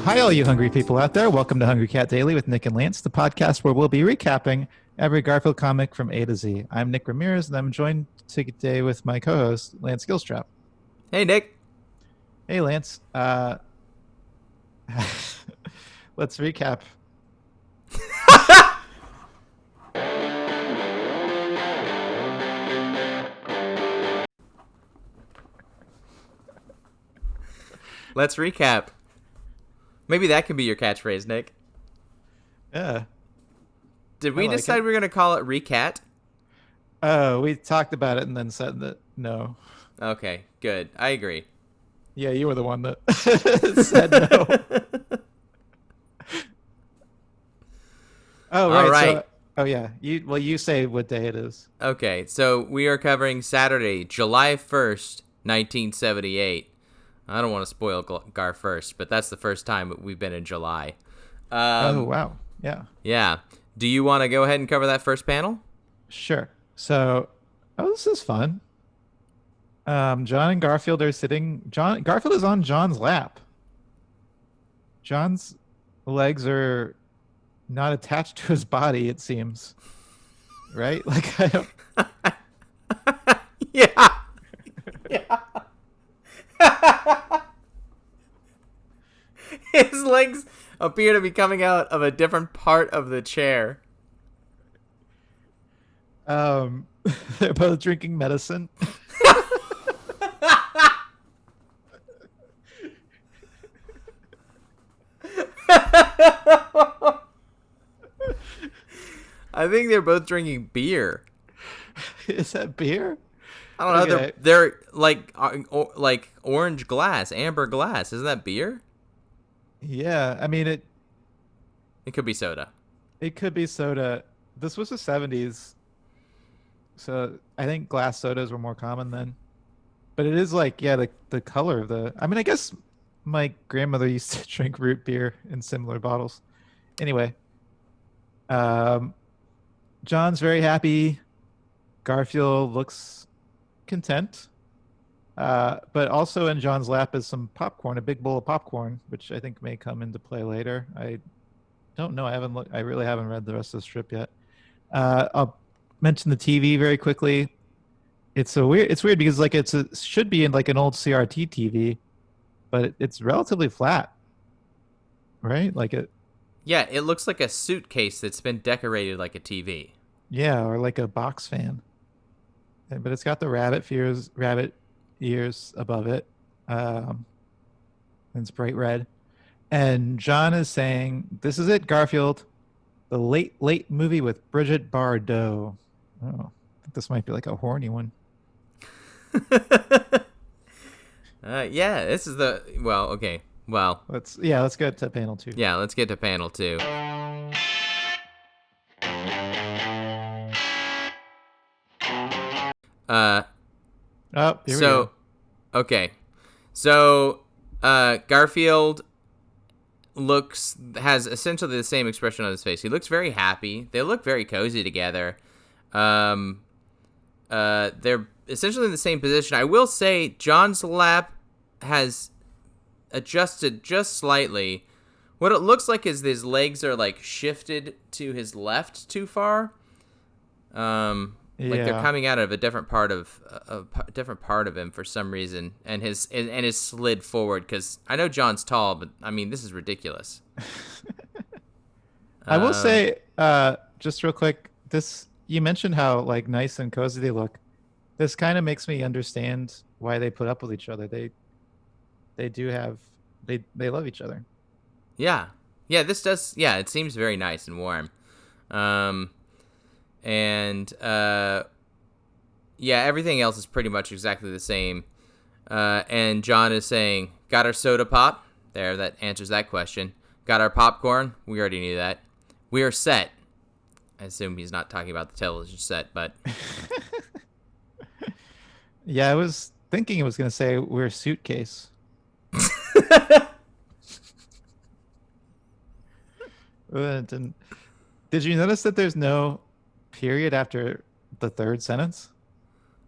Hi, all you hungry people out there. Welcome to Hungry Cat Daily with Nick and Lance, the podcast where we'll be recapping every Garfield comic from A to Z. I'm Nick Ramirez, and I'm joined today with my co-host, Lance Gilstrap. Hey, Nick. Hey, Lance. Let's recap. Let's recap. Maybe that could be your catchphrase, Nick. Yeah. Did we decide we were going to call it Recat? Oh, we talked about it and then said that no. Okay, good. I agree. Yeah, you were the one that said no. Oh, right. All right. You say what day it is. Okay, so we are covering Saturday, July 1st, 1978. I don't want to spoil Gar first, but that's the first time we've been in July. Oh, wow. Yeah. Yeah. Do you want to go ahead and cover that first panel? Sure. So, this is fun. Jon and Garfield are sitting. Garfield is on Jon's lap. Jon's legs are not attached to his body, it seems. Right? Like, I don't. Yeah. Yeah. His legs appear to be coming out of a different part of the chair. They're both drinking medicine. I think they're both drinking beer. Is that beer? I don't know. Okay. They're like orange glass, amber glass. Isn't that beer? Yeah, I mean It could be soda. It could be soda. This was the 70s, so I think glass sodas were more common then. But it is like, yeah, the color of the. I mean, I guess my grandmother used to drink root beer in similar bottles. Anyway, Jon's very happy. Garfield looks content. But also in Jon's lap is some popcorn, a big bowl of popcorn, which I think may come into play later. I don't know. I really haven't read the rest of the strip yet. I'll mention the TV very quickly. It's weird because like should be in like an old CRT TV, but it's relatively flat, right? Like it. Yeah, it looks like a suitcase that's been decorated like a TV. Yeah, or like a box fan. But it's got the rabbit ears above it. And it's bright red. And Jon is saying, "This is it, Garfield. The late movie with Bridget Bardot." Oh, I think this might be like a horny one. Yeah, this is the okay. Well, Let's get to panel 2. Yeah, let's get to panel 2. Oh, here we go. Okay. So, Garfield has essentially the same expression on his face. He looks very happy. They look very cozy together. They're essentially in the same position. I will say Jon's lap has adjusted just slightly. What it looks like is his legs are like shifted to his left too far. Like they're coming out of a different part of him for some reason, and his slid forward because I know Jon's tall, but I mean this is ridiculous. I will say, just real quick, you mentioned how like nice and cozy they look. This kind of makes me understand why they put up with each other. They love each other. Yeah. This does. Yeah, it seems very nice and warm. Everything else is pretty much exactly the same. And Jon is saying, "Got our soda pop?" There, that answers that question. "Got our popcorn?" We already knew that. "We are set." I assume he's not talking about the television set, but Yeah, I was thinking it was going to say we're a suitcase. Did you notice that there's no period after the third sentence?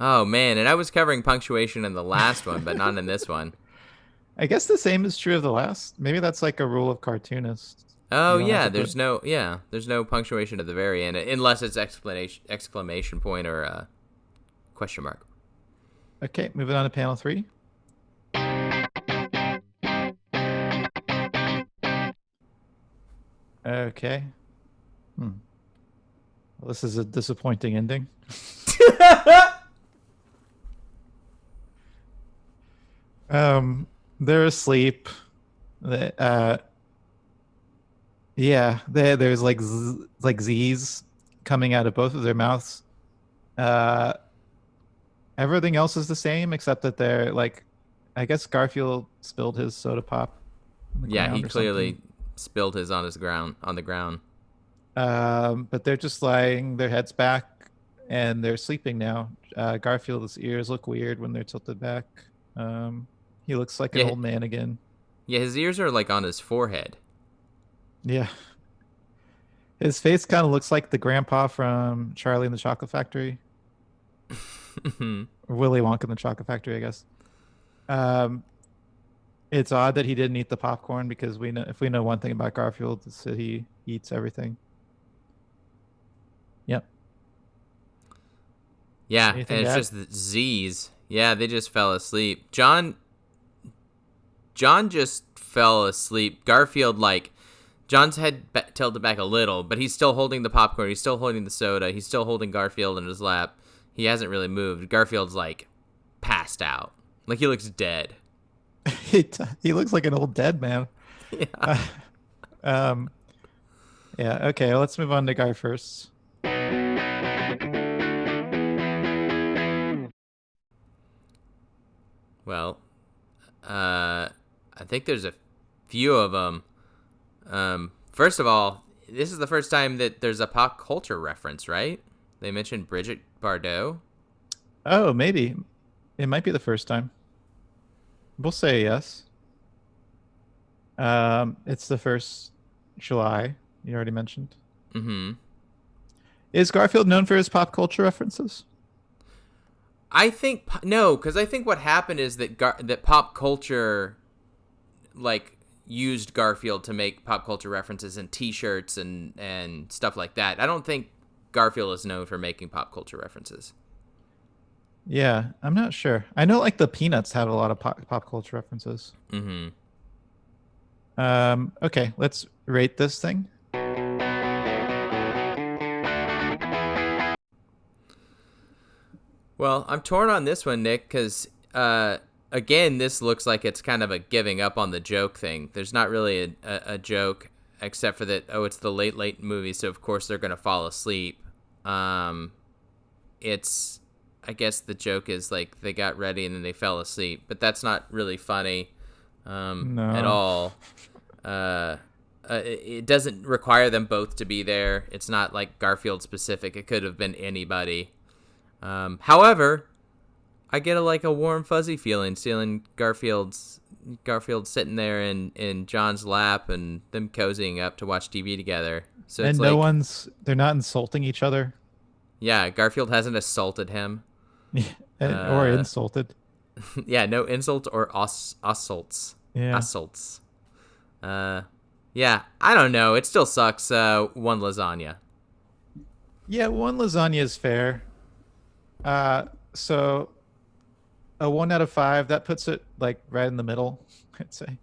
Oh man, and I was covering punctuation in the last one, but not in this one. I guess the same is true of the last. Maybe that's like a rule of cartoonists. Oh You don't have yeah, to put. there's no punctuation at the very end unless it's exclamation point or question mark. Okay, moving on to panel 3. Okay. Hmm. Well, this is a disappointing ending. They're asleep. They, yeah, there's like Z's coming out of both of their mouths. Uh, Everything else is the same except that they're like, I guess Garfield spilled his soda pop on the Yeah, he ground or something. clearly spilled his on the ground. But they're just lying, their heads back, and they're sleeping now. Garfield's ears look weird when they're tilted back. He looks like an Yeah, old man again. yeah, his ears are like on his forehead. Yeah. His face kind of looks like the grandpa from Charlie and the Chocolate Factory, or Willy Wonka and the Chocolate Factory, I guess. Um, it's odd that he didn't eat the popcorn because we know if we know one thing about Garfield, it's that he eats everything. Yep. Yeah, Anything and to it's add? just the Z's. Yeah, they just fell asleep. John just fell asleep. Garfield, like, John's head tilted back a little, but he's still holding the popcorn. He's still holding the soda. He's still holding Garfield in his lap. He hasn't really moved. Garfield's, like, passed out. Like, he looks dead. He looks like an old dead man. Yeah. Uh, um, yeah. Okay. Well, let's move on to Guy first. Well, I think there's a few of them. First of all, this is the first time that there's a pop culture reference, right? They mentioned Bridget Bardot. Oh, maybe it might be the first time. We'll say yes. It's the first July. You already mentioned. Mm-hmm. Is Garfield known for his pop culture references? I think no, because I think what happened is that that pop culture, like, used Garfield to make pop culture references in T-shirts and stuff like that. I don't think Garfield is known for making pop culture references. Yeah, I'm not sure. I know like the Peanuts have a lot of pop culture references. Mm-hmm. Okay, let's rate this thing. Well, I'm torn on this one, Nick, because again, this looks like it's kind of a giving up on the joke thing. There's not really a joke except for that. Oh, it's the late movie, so of course they're gonna fall asleep. It's I guess the joke is like they got ready and then they fell asleep, but that's not really funny at No. all. It doesn't require them both to be there. It's not like Garfield specific. It could have been anybody. However, I get like a warm fuzzy feeling seeing Garfield sitting there in John's lap and them cozying up to watch TV together. So And it's like, they're not insulting each other. yeah, Garfield hasn't assaulted him. Or insulted. Yeah, no insults or assaults. Yeah. Assaults. Yeah, I don't know. It still sucks. One lasagna. Yeah, one lasagna is fair. So a 1 out of 5, that puts it like right in the middle, I'd say.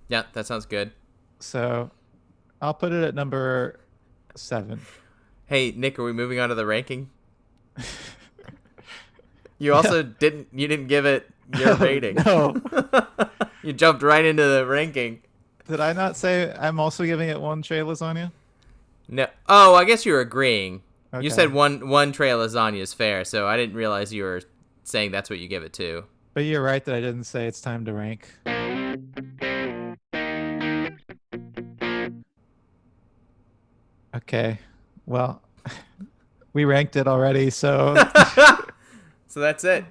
Yeah, that sounds good. So I'll put it at number 7. Hey, Nick, are we moving on to the ranking? You also didn't give it your rating. No. You jumped right into the ranking. Did I not say I'm also giving it 1 tray lasagna? No. Oh, I guess you were agreeing. Okay. You said one tray of lasagna is fair, so I didn't realize you were saying that's what you give it to. But you're right that I didn't say it's time to rank. Okay. Well, we ranked it already, so So that's it.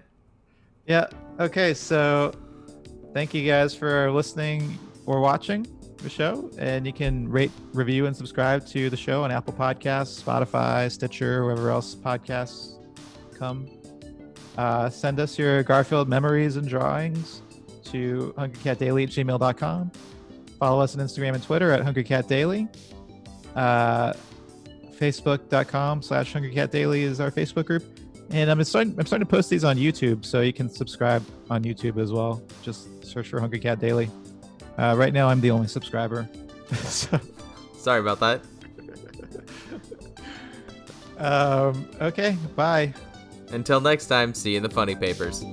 yeah. Okay, so thank you guys for listening or watching the show, and you can rate, review, and subscribe to the show on Apple Podcasts, Spotify, Stitcher, wherever else podcasts come. Send us your Garfield memories and drawings. to hungrycatdaily@gmail.com. Follow us on Instagram and Twitter at hungrycatdaily. Facebook.com/hungrycatdaily is our Facebook group. And I'm starting to post these on YouTube, so you can subscribe on YouTube as well. Just search for Hungry Cat Daily. Right now, I'm the only subscriber. So, Sorry about that. okay, bye. Until next time, see you in the funny papers.